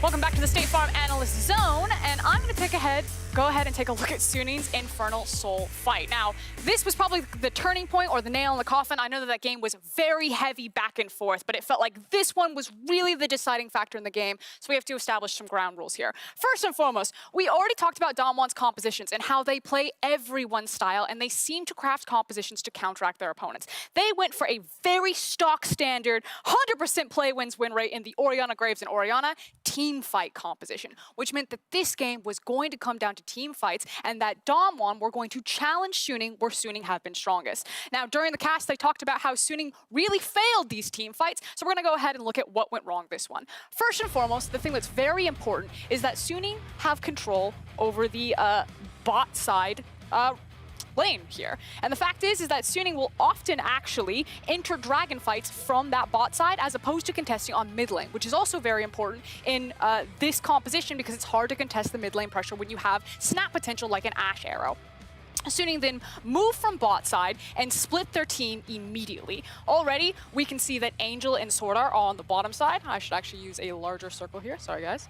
Welcome back to the State Farm Analyst Zone, and I'm going to go ahead and take a look at Suning's Infernal Soul fight. Now, this was probably the turning point or the nail in the coffin. I know that that game was very heavy back and forth, but it felt like this one was really the deciding factor in the game, so we have to establish some ground rules here. First and foremost, we already talked about Damwon's compositions and how they play everyone's style, and they seem to craft compositions to counteract their opponents. They went for a very stock standard, 100% play wins win rate in the Orianna Graves and Orianna team fight composition, which meant that this game was going to come down to team fights and that Damwon were going to challenge Suning where Suning have been strongest. Now, during the cast, they talked about how Suning really failed these team fights, so we're going to go ahead and look at what went wrong this one. First and foremost, the thing that's very important is that Suning have control over the bot side lane here. And the fact is that Suning will often actually enter dragon fights from that bot side as opposed to contesting on mid lane, which is also very important in this composition because it's hard to contest the mid lane pressure when you have snap potential like an Ashe arrow. Suning then move from bot side and split their team immediately. Already, we can see that Angel and Sword are on the bottom side. I should actually use a larger circle here. Sorry, guys.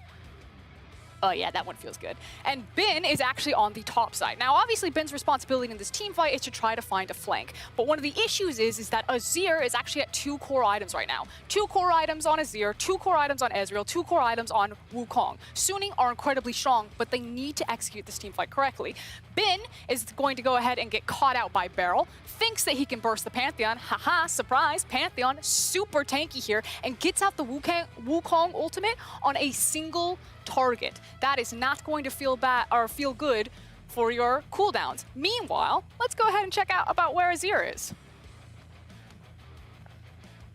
Oh yeah, that one feels good. And Bin is actually on the top side. Now, obviously, Bin's responsibility in this team fight is to try to find a flank. But one of the issues is that Azir is actually at 2 core items right now. 2 core items on Azir, 2 core items on Ezreal, 2 core items on Wukong. Suning are incredibly strong, but they need to execute this team fight correctly. Bin is going to go ahead and get caught out by Beryl, thinks that he can burst the Pantheon. Haha, surprise, Pantheon, super tanky here, and gets out the Wukong ultimate on a single target. That is not going to feel bad or feel good for your cooldowns. Meanwhile, let's go ahead and check out about where Azir is.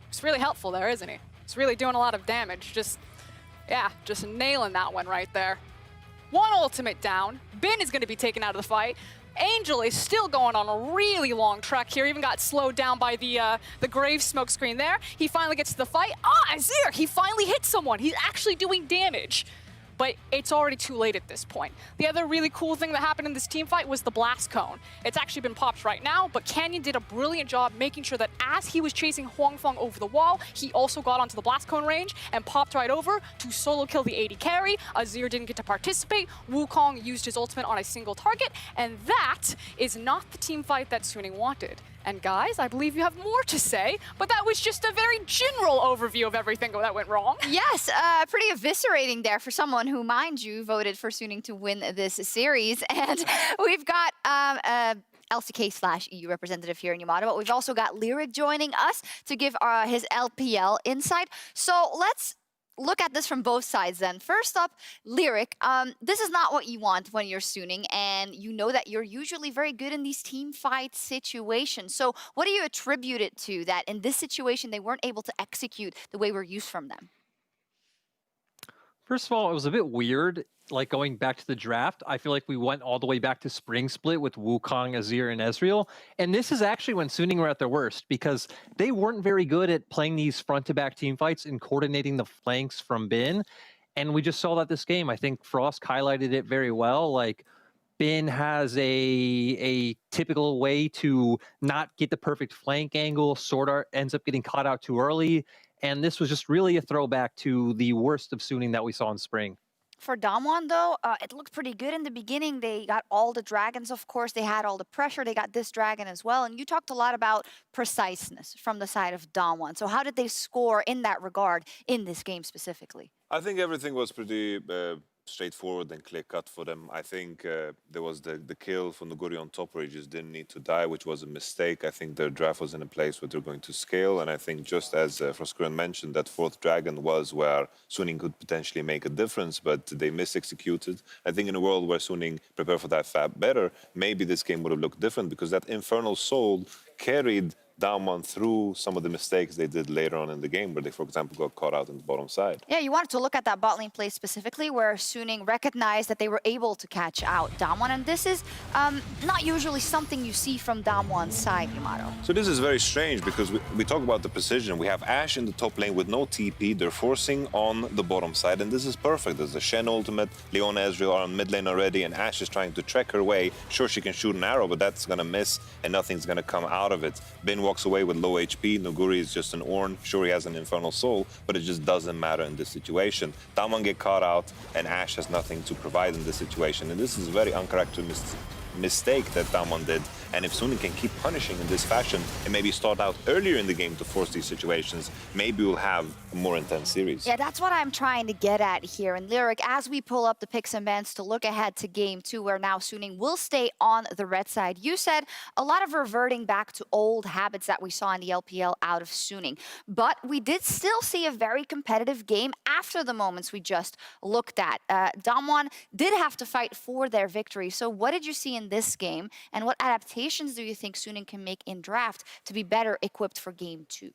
It's really helpful there, isn't he? It's really doing a lot of damage. Just nailing that one right there. One ultimate down. Bin is going to be taken out of the fight. Angel is still going on a really long trek here. Even got slowed down by the Grave smoke screen there. He finally gets to the fight. Azir! He finally hit someone. He's actually doing damage. But it's already too late at this point. The other really cool thing that happened in this team fight was the blast cone. It's actually been popped right now, but Canyon did a brilliant job making sure that as he was chasing Huangfeng over the wall, he also got onto the blast cone range and popped right over to solo kill the AD carry. Azir didn't get to participate. Wukong used his ultimate on a single target, and that is not the team fight that Suning wanted. And guys, I believe you have more to say, but that was just a very general overview of everything that went wrong. Yes, pretty eviscerating there for someone who, mind you, voted for Suning to win this series. And we've got LCK/EU representative here in Yamato, but we've also got Lyric joining us to give his LPL insight. So let's look at this from both sides then. First up, Lyric, this is not what you want when you're Suning, and you know that you're usually very good in these team fight situations. So what do you attribute it to that in this situation they weren't able to execute the way we're used from them? First of all, it was a bit weird, like going back to the draft. I feel like we went all the way back to Spring Split with Wukong, Azir, and Ezreal. And this is actually when Suning were at their worst because they weren't very good at playing these front-to-back team fights and coordinating the flanks from Bin. And we just saw that this game. I think Frost highlighted it very well. Like, Bin has a typical way to not get the perfect flank angle. Sword Art ends up getting caught out too early. And this was just really a throwback to the worst of Suning that we saw in spring. For Damwon, though, it looked pretty good in the beginning. They got all the dragons, of course. They had all the pressure. They got this dragon as well. And you talked a lot about preciseness from the side of Damwon. So how did they score in that regard in this game specifically? I think everything was pretty straightforward and clear-cut for them. I think there was the kill from Nuguri on top where he just didn't need to die, which was a mistake. I think their draft was in a place where they're going to scale, and I think just as Froskuren mentioned, that 4th dragon was where Suning could potentially make a difference, but they mis-executed. I think in a world where Suning prepared for that fab better, maybe this game would have looked different because that Infernal Soul carried Damwon through some of the mistakes they did later on in the game where they, for example, got caught out in the bottom side. Yeah, you wanted to look at that bot lane play specifically where Suning recognized that they were able to catch out Damwon, and this is not usually something you see from Damwon's side, Yamato. So this is very strange because we talk about the precision. We have Ashe in the top lane with no TP. They're forcing on the bottom side, and this is perfect. There's a Shen ultimate, Leona Ezreal are on mid lane already, and Ashe is trying to trek her way. Sure, she can shoot an arrow, but that's going to miss, and nothing's going to come out of it. Bin walks away with low HP. Nuguri is just an Ornn. Sure, he has an Infernal Soul, but it just doesn't matter in this situation. Damwon get caught out, and Ashe has nothing to provide in this situation. And this is a very uncharacteristic mistake that Damwon did. And if Suning can keep punishing in this fashion and maybe start out earlier in the game to force these situations, maybe we'll have a more intense series. Yeah, that's what I'm trying to get at here. And Lyric, as we pull up the picks and bans to look ahead to game 2, where now Suning will stay on the red side, you said a lot of reverting back to old habits that we saw in the LPL out of Suning. But we did still see a very competitive game after the moments we just looked at. Damwon did have to fight for their victory. So what did you see in this game, and what adaptations do you think Suning can make in draft to be better equipped for game 2?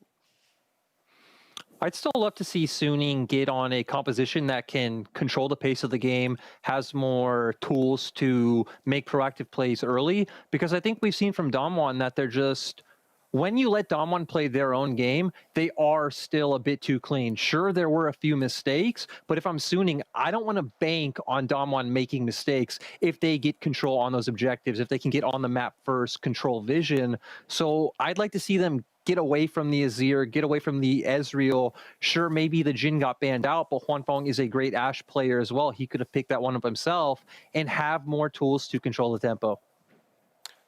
I'd still love to see Suning get on a composition that can control the pace of the game, has more tools to make proactive plays early, because I think we've seen from Damwon that they're just, when you let Damwon play their own game, they are still a bit too clean. Sure, there were a few mistakes, but if I'm Suning, I don't want to bank on Damwon making mistakes if they get control on those objectives, if they can get on the map first, control vision. So I'd like to see them get away from the Azir, get away from the Ezreal. Sure, maybe the Jhin got banned out, but Hwanfeng is a great Ashe player as well. He could have picked that one up himself and have more tools to control the tempo.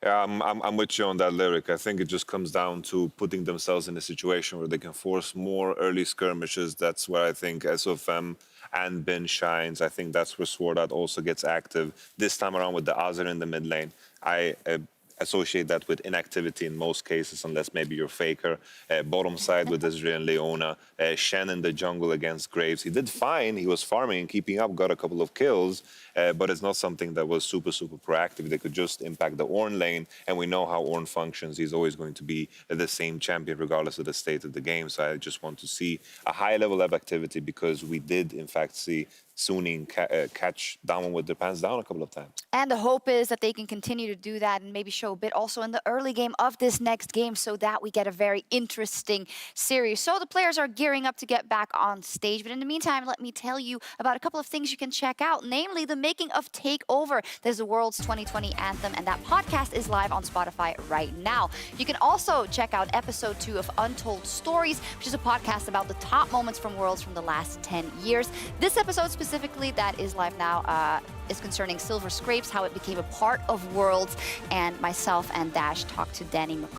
Yeah, I'm with you on that, Lyric. I think it just comes down to putting themselves in a situation where they can force more early skirmishes. That's where I think SOFM and Bin shines. I think that's where Sword Art also gets active. This time around with the Azir in the mid lane, I associate that with inactivity in most cases, unless maybe you're Faker. Bottom side with Ezreal and Leona. Shen in the jungle against Graves. He did fine. He was farming and keeping up, got a couple of kills, but it's not something that was super proactive. They could just impact the Ornn lane, and we know how Ornn functions. He's always going to be the same champion regardless of the state of the game. So I just want to see a high level of activity, because we did in fact see Suning catch Damwon with their pants down a couple of times. And the hope is that they can continue to do that and maybe show a bit also in the early game of this next game, so that we get a very interesting series. So the players are gearing up to get back on stage. But in the meantime, let me tell you about a couple of things you can check out, namely the making of Takeover. There's the World's 2020 Anthem, and that podcast is live on Spotify right now. You can also check out episode 2 of Untold Stories, which is a podcast about the top moments from Worlds from the last 10 years. This episode specifically that is live now is concerning Silver Scrapes, how it became a part of Worlds, and myself and Dash talked to Danny